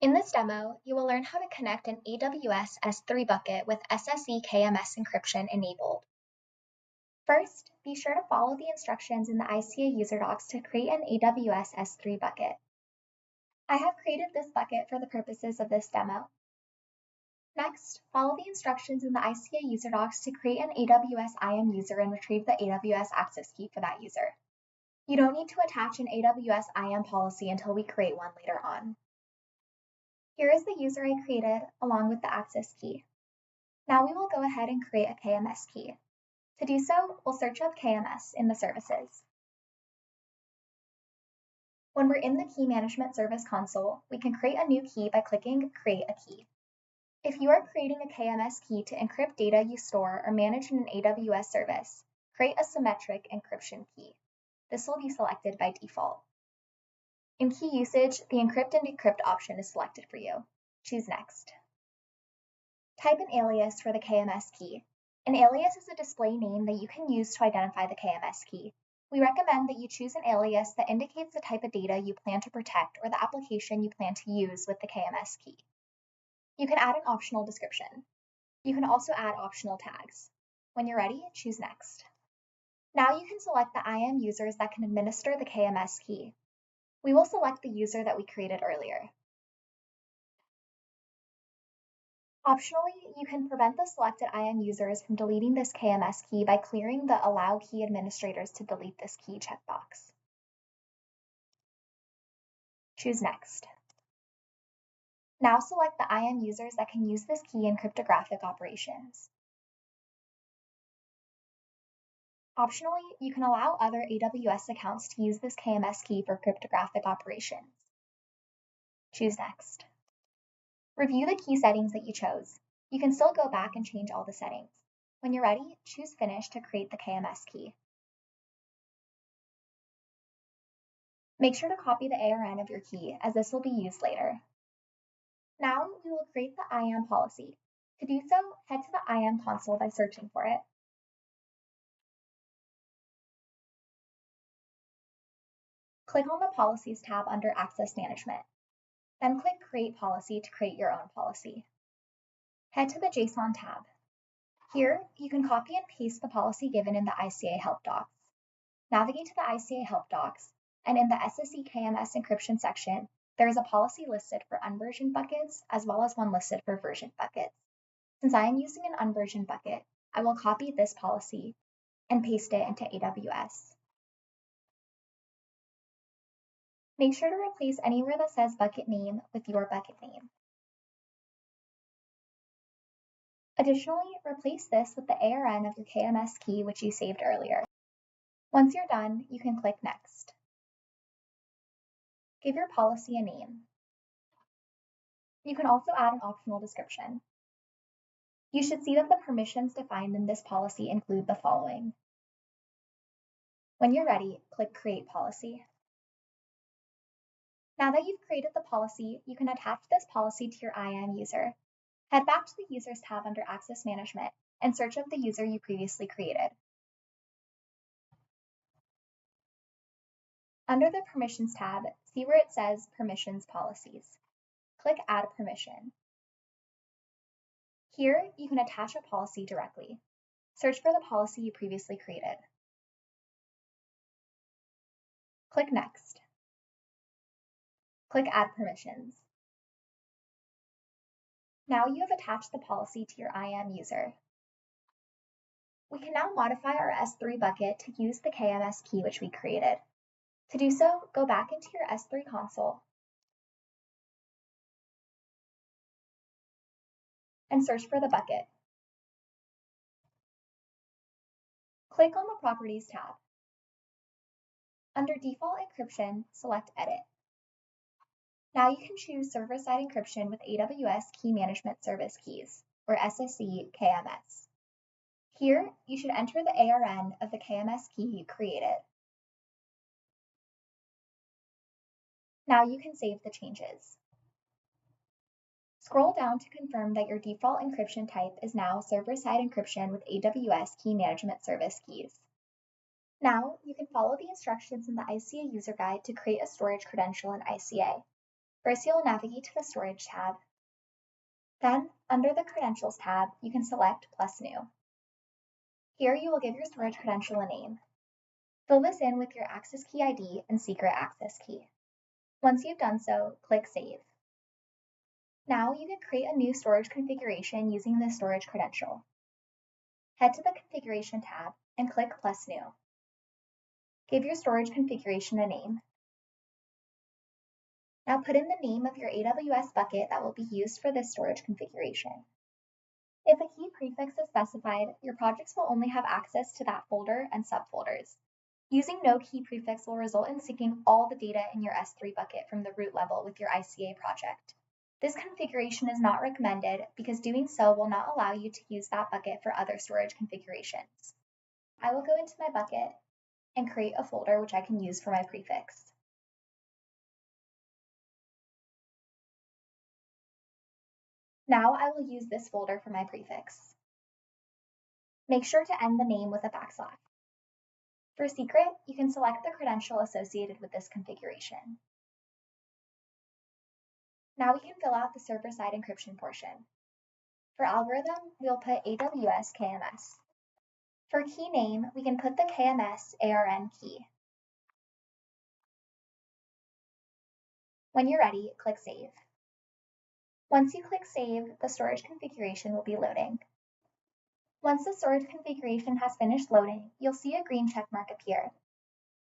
In this demo, you will learn how to connect an AWS S3 bucket with SSE-KMS Encryption enabled. First, be sure to follow the instructions in the ICA user docs to create an AWS S3 bucket. I have created this bucket for the purposes of this demo. Next, follow the instructions in the ICA user docs to create an AWS IAM user and retrieve the AWS access key for that user. You don't need to attach an AWS IAM policy until we create one later on. Here is the user I created along with the access key. Now we will go ahead and create a KMS key. To do so, we'll search up KMS in the services. When we're in the Key Management Service console, we can create a new key by clicking Create a Key. If you are creating a KMS key to encrypt data you store or manage in an AWS service, create a symmetric encryption key. This will be selected by default. In key usage, the Encrypt and Decrypt option is selected for you. Choose Next. Type an alias for the KMS key. An alias is a display name that you can use to identify the KMS key. We recommend that you choose an alias that indicates the type of data you plan to protect or the application you plan to use with the KMS key. You can add an optional description. You can also add optional tags. When you're ready, choose Next. Now you can select the IAM users that can administer the KMS key. We will select the user that we created earlier. Optionally, you can prevent the selected IAM users from deleting this KMS key by clearing the Allow Key Administrators to delete this key checkbox. Choose Next. Now select the IAM users that can use this key in cryptographic operations. Optionally, you can allow other AWS accounts to use this KMS key for cryptographic operations. Choose Next. Review the key settings that you chose. You can still go back and change all the settings. When you're ready, choose Finish to create the KMS key. Make sure to copy the ARN of your key, as this will be used later. Now we will create the IAM policy. To do so, head to the IAM console by searching for it. Click on the Policies tab under Access Management. Then click Create Policy to create your own policy. Head to the JSON tab. Here, you can copy and paste the policy given in the ICA Help Docs. Navigate to the ICA Help Docs, and in the SSE-KMS Encryption section, there is a policy listed for unversioned buckets as well as one listed for versioned buckets. Since I am using an unversioned bucket, I will copy this policy and paste it into AWS. Make sure to replace anywhere that says bucket name with your bucket name. Additionally, replace this with the ARN of your KMS key which you saved earlier. Once you're done, you can click Next. Give your policy a name. You can also add an optional description. You should see that the permissions defined in this policy include the following. When you're ready, click Create Policy. Now that you've created the policy, you can attach this policy to your IAM user. Head back to the Users tab under Access Management and search up the user you previously created. Under the Permissions tab, see where it says Permissions Policies. Click Add Permission. Here, you can attach a policy directly. Search for the policy you previously created. Click Next. Click Add Permissions. Now you have attached the policy to your IAM user. We can now modify our S3 bucket to use the KMS key which we created. To do so, go back into your S3 console and search for the bucket. Click on the Properties tab. Under Default Encryption, select Edit. Now you can choose server-side encryption with AWS Key Management Service Keys, or SSE-KMS. Here, you should enter the ARN of the KMS key you created. Now you can save the changes. Scroll down to confirm that your default encryption type is now server-side encryption with AWS Key Management Service Keys. Now, you can follow the instructions in the ICA user guide to create a storage credential in ICA. First, you'll navigate to the Storage tab. Then, under the Credentials tab, you can select Plus New. Here, you will give your storage credential a name. Fill this in with your access key ID and secret access key. Once you've done so, click Save. Now you can create a new storage configuration using the storage credential. Head to the Configuration tab and click Plus New. Give your storage configuration a name. Now put in the name of your AWS bucket that will be used for this storage configuration. If a key prefix is specified, your projects will only have access to that folder and subfolders. Using no key prefix will result in syncing all the data in your S3 bucket from the root level with your ICA project. This configuration is not recommended because doing so will not allow you to use that bucket for other storage configurations. I will go into my bucket and create a folder which I can use for my prefix. Now I will use this folder for my prefix. Make sure to end the name with a backslash. For secret, you can select the credential associated with this configuration. Now we can fill out the server-side encryption portion. For algorithm, we'll put AWS KMS. For key name, we can put the KMS key. When you're ready, click Save. Once you click Save, the storage configuration will be loading. Once the storage configuration has finished loading, you'll see a green check mark appear.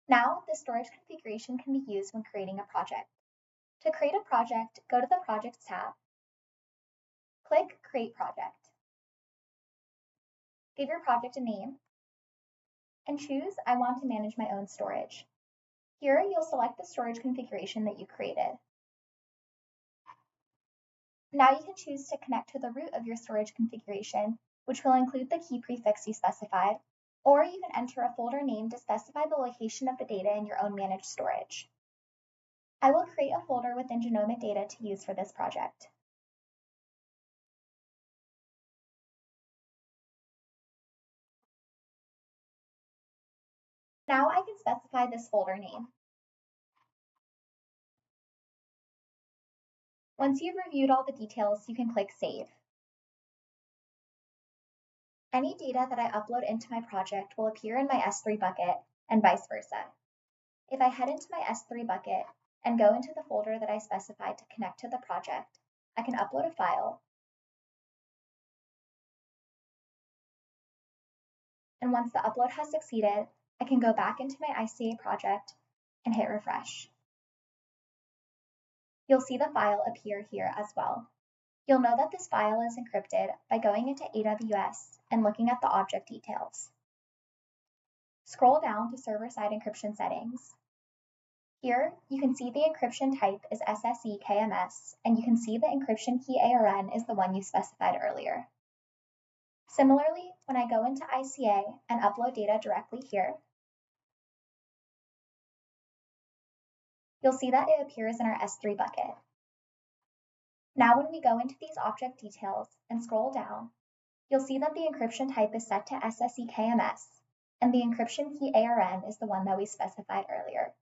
Now, the storage configuration can be used when creating a project. To create a project, go to the Projects tab. Click Create Project. Give your project a name, and choose I want to manage my own storage. Here, you'll select the storage configuration that you created. Now you can choose to connect to the root of your storage configuration, which will include the key prefix you specified, or you can enter a folder name to specify the location of the data in your own managed storage. I will create a folder within genomic data to use for this project. Now I can specify this folder name. Once you've reviewed all the details, you can click Save. Any data that I upload into my project will appear in my S3 bucket and vice versa. If I head into my S3 bucket and go into the folder that I specified to connect to the project, I can upload a file. And once the upload has succeeded, I can go back into my ICA project and hit refresh. You'll see the file appear here as well. You'll know that this file is encrypted by going into AWS and looking at the object details. Scroll down to server-side encryption settings. Here, you can see the encryption type is SSE-KMS, and you can see the encryption key ARN is the one you specified earlier. Similarly, when I go into ICA and upload data directly here, you'll see that it appears in our S3 bucket. Now when we go into these object details and scroll down, you'll see that the encryption type is set to SSE-KMS, and the encryption key ARN is the one that we specified earlier.